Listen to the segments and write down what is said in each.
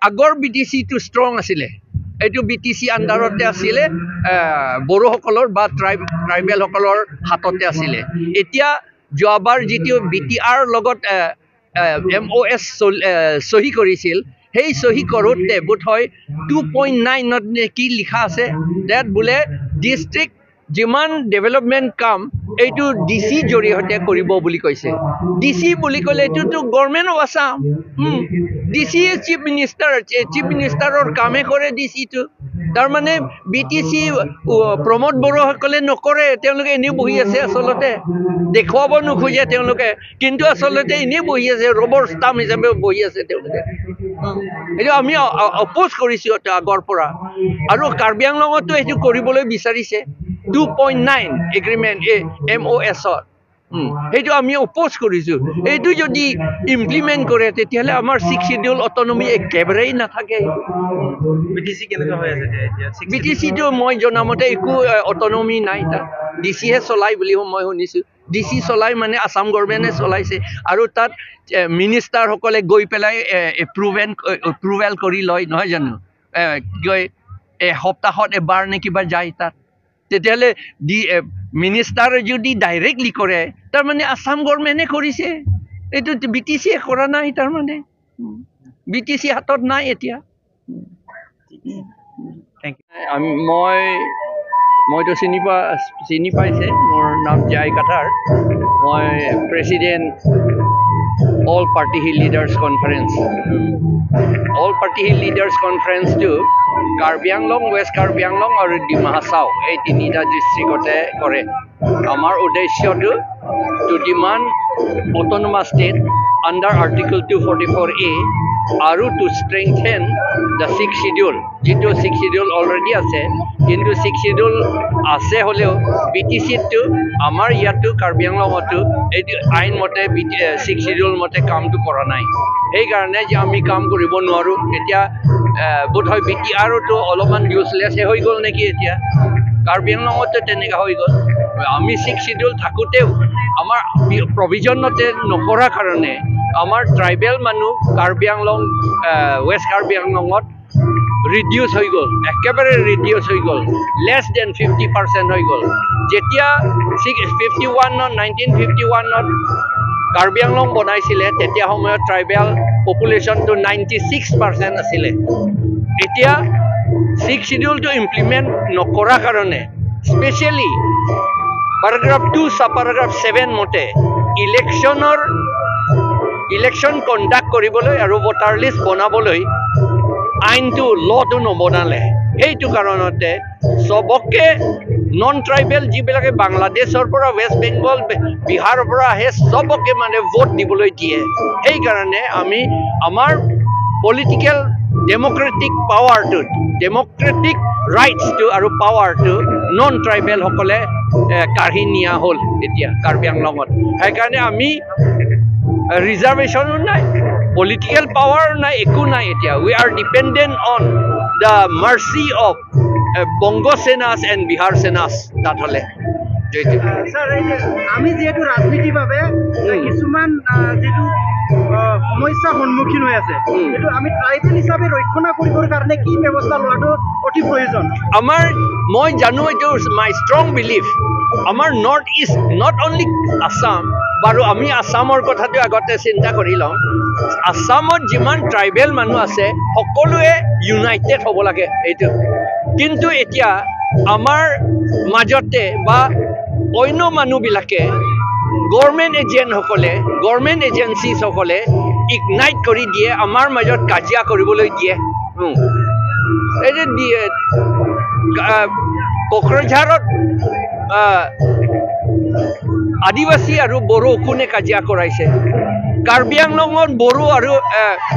আগৰ BTC-টো ষ্ট্ৰং আছিলে এইটো BTC আণ্ডাৰতে আছিলে বড়োসকলৰ বা ট্ৰাইবেলসকলৰ হাততে আছিলে এতিয়া যোৱাবাৰ যিটো BTR লগত MOS সহি কৰিছিল সেই সহি কৰোতে বোধ হয় 2.9 কি লিখা আছে that বোলে ডিস্ট্ৰিক্ট যিমান ডেভেলপমেণ্ট কাম এইটো DC জৰিয়তে কৰিব বুলি কৈছে DC বুলি ক'লে এইটোতো government of Assam DC chief মিনিষ্টাৰৰ কামে কৰে DC-টো তাৰমানে BTC প্ৰমোদ বড়োসকলে নকৰে তেওঁলোকে এনেই বহি আছে আচলতে দেখুৱাব নোখোজে তেওঁলোকে কিন্তু আচলতে এনেই বহি আছে ৰবৰ ষ্টাম্প হিচাপে বহি আছে তেওঁলোকে এইটো আমি অপোজ কৰিছোঁ আগৰ পৰা আৰু কাৰ্বি আংলঙতো এইটো কৰিবলৈ বিচাৰিছে 2.9 এগ্ৰিমেণ্ট MOS-ৰ সেইটো আমি অপোজ কৰিছোঁ এইটো যদি ইমপ্লিমেণ্ট কৰে তেতিয়াহ'লে আমাৰ 6th শিডিউল অটনমি একেবাৰেই নাথাকে BTC কেনেকৈ হৈ আছে এতিয়া BTC-টো মই জনামতে একো অটনমি নাই তাত DC-হে চলাই বুলি মই শুনিছোঁ DC চলাই মানে আসাম গভৰ্ণমেণ্টে চলাইছে আৰু তাত মিনিষ্টাৰসকলে গৈ পেলাই এপ্ৰুভেল কৰি লয় নহয় জানো গৈ সপ্তাহত এবাৰ নে কিবা যায় তাত তেতিয়াহ'লে মিনিষ্টাৰ যদি ডাইৰেক্টলি কৰে তাৰমানে আসাম গভৰ্ণমেণ্টে কৰিছে এইটো BTC-য়ে কৰা নাই তাৰমানে BTC হাতত নাই এতিয়া মইতো চিনি পাইছে মোৰ নাম জয় কাঠাৰ মই president all party hill leaders কনফাৰেন্সটো কাৰ্বি আংলং ৱেষ্ট কাৰ্বি আংলং আৰু ডিমা হাছাও এই তিনিটা ডিষ্ট্ৰিক্টতে কৰে আমাৰ উদ্দেশ্যটো to demand autonomous state under article 244A আৰু টু ষ্ট্ৰেংথেন দ্য 6th শিডিউল যিটো 6th শিডিউল অলৰেডি আছে কিন্তু 6th শিডিউল আছে হ'লেও BTC-টো আমাৰ ইয়াতো কাৰ্বি আংলঙতো এইটো আইন মতে 6th শিডিউল মতে কামটো কৰা নাই সেইকাৰণে যে আমি কাম কৰিব নোৱাৰোঁ এতিয়া বোধ হয় BTR-তো অলপমান ইউজলেছে হৈ গ'ল নেকি এতিয়া কাৰ্বি আংলঙতো তেনেকুৱা হৈ গ'ল আমি 6th শিডিউল থাকোঁতেও আমাৰ প্ৰভিজনতে নকৰা কাৰণে আমাৰ ট্ৰাইবেল মানুহ কাৰ্বি আংলং ৱেষ্ট কাৰ্বি আংলঙত ৰিডিউচ হৈ গ'ল একেবাৰে ৰিডিউচ হৈ গ'ল লেছ দেন 50% হৈ গ'ল যেতিয়া 1951ত কাৰ্বি আংলং বনাইছিলে তেতিয়া সময়ত ট্ৰাইবেল পপুলেশ্যনটো 96% আছিলে এতিয়া 6th শিডিউলটো ইমপ্লিমেণ্ট নকৰা কাৰণে স্পেচিয়েলি paragraph 2 subparagraph 7 মতে ইলেকশ্যন কণ্ডাক্ট কৰিবলৈ আৰু ভোটাৰ লিষ্ট বনাবলৈ আইনটো লটো নবনালে সেইটো কাৰণতে সবকে নন ট্ৰাইবেল যিবিলাকে বাংলাদেশৰ পৰা ৱেষ্ট বেংগল বিহাৰৰ পৰা আহে সবকে মানে ভোট দিবলৈ দিয়ে সেইকাৰণে আমি আমাৰ পলিটিকেল ডেমক্ৰেটিক পাৱাৰটো ডেমক্ৰেটিক ৰাইটছটো আৰু পাৱাৰটো নন ট্ৰাইবেলসকলে কাঢ়ি নিয়া হ'ল এতিয়া কাৰ্বি আংলঙত সেইকাৰণে আমি ৰিজাৰ্ভেশ্যনো নাই পলিটিকেল পাৱাৰ নাই একো নাই এতিয়া we are dependent on the mercy of Banga Senas and Bihar Senas তাত হ'লে আমি যিহেতু ৰাজনীতিভাৱে কিছুমান যিটো সমস্যাৰ সন্মুখীন হৈ আছে এইটো আমি ট্ৰাইবেল হিচাপে ৰক্ষণা কৰিবৰ কাৰণে কি ব্যৱস্থা লোৱাটো অতি প্ৰয়োজন আমাৰ মই জানো এইটো মাই ষ্ট্ৰং বিলিভ আমাৰ north east not only Assam বাৰু আমি আসামৰ কথাটো আগতে চিন্তা কৰি লওঁ আসামত যিমান ট্ৰাইবেল মানুহ আছে সকলোৱে ইউনাইটেড হ'ব লাগে এইটো কিন্তু এতিয়া আমাৰ মাজতে বা অন্য মানুহবিলাকে গভৰ্ণমেণ্ট এজেঞ্চিসকলে ইগনাইট কৰি দিয়ে আমাৰ মাজত কাজিয়া কৰিবলৈ দিয়ে এই যে কোকৰাঝাৰত আদিবাসী আৰু বড়ো কোনে কাজিয়া কৰাইছে কাৰ্বি আংলঙত বড়ো আৰু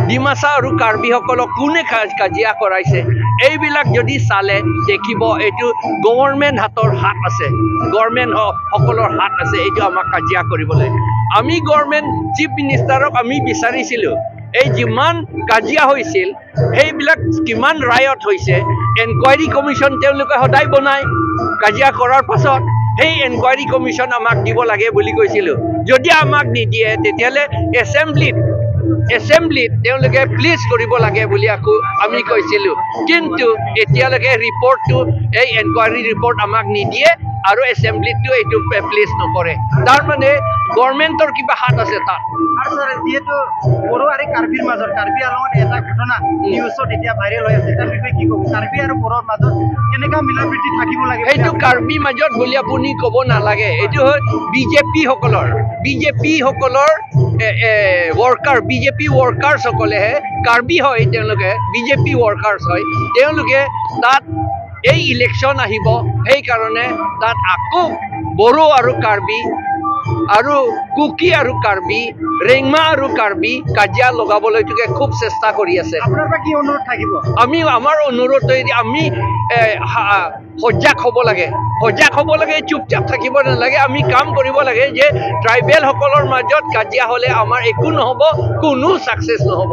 ডিমাচা আৰু কাৰ্বিসকলক কোনে কাজিয়া কৰাইছে এইবিলাক যদি চালে দেখিব এইটো গভৰ্ণমেণ্ট হাতৰ হাত আছে গভৰ্ণমেণ্ট সকলৰ হাত আছে এইটো আমাক কাজিয়া কৰিবলৈ আমি গভৰ্ণমেণ্ট চিফ মিনিষ্টাৰক আমি বিচাৰিছিলোঁ এই যিমান কাজিয়া হৈছিল সেইবিলাক কিমান ৰায়ত হৈছে এনকুৱাৰী কমিশ্যন তেওঁলোকে সদায় বনায় কাজিয়া কৰাৰ পাছত সেই এনকুৱাৰী কমিশ্যন আমাক দিব লাগে বুলি কৈছিলোঁ যদি আমাক নিদিয়ে তেতিয়াহ'লে এছেম্বলিত এছেম্বলিত তেওঁলোকে প্লিজ কৰিব লাগে বুলি আকৌ আমি কৈছিলোঁ কিন্তু এতিয়ালৈকে ৰিপৰ্টটো এই এনকুৱাৰী ৰিপৰ্ট আমাক নিদিয়ে আৰু এছেম্বলিতো এইটো প্লেচ নকৰে তাৰমানে গভৰ্ণমেণ্টৰ কিবা হাত আছে তাত আৰু স্যাৰ যিহেতু বড়ো আৰু কাৰ্বিৰ মাজত কাৰ্বি আলঙত এটা ঘটনা নিউজত এতিয়া ভাইৰেল হৈ আছে তাৰ বিষয়ে কি ক'ব কাৰ্বি আৰু বড়োৰ মাজত কেনেকুৱা মিলা প্ৰীতি থাকিব লাগে সেইটো কাৰ্বি মাজত বুলি আপুনি ক'ব নালাগে এইটো হ'ল বিজেপি সকলৰ ৱৰ্কাৰ বিজেপি ৱৰ্কাৰ্ছসকলেহে কাৰ্বি হয় তেওঁলোকে বিজেপি ৱৰ্কাৰ্ছ হয় তেওঁলোকে তাত এই ইলেকশ্যন আহিব সেইকাৰণে তাত আকৌ বড়ো আৰু কাৰ্বি আৰু কুকি আৰু কাৰ্বি ৰেংমা আৰু কাৰ্বি কাজিয়া লগাবলৈকে খুব চেষ্টা কৰি আছে আপোনাৰ পৰা কি অনুৰোধ থাকিব আমি আমাৰ অনুৰোধ আমি সজাগ হ'ব লাগে চুপচাপ থাকিব নালাগে আমি কাম কৰিব লাগে যে ট্ৰাইবেলসকলৰ মাজত কাজিয়া হ'লে আমাৰ একো নহ'ব কোনো ছাকচেছ নহ'ব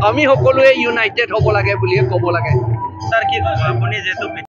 আমি সকলোৱে ইউনাইটেড হ'ব লাগে বুলিয়ে ক'ব লাগে স্যাৰ কি ক'ব আপুনি যেহেতু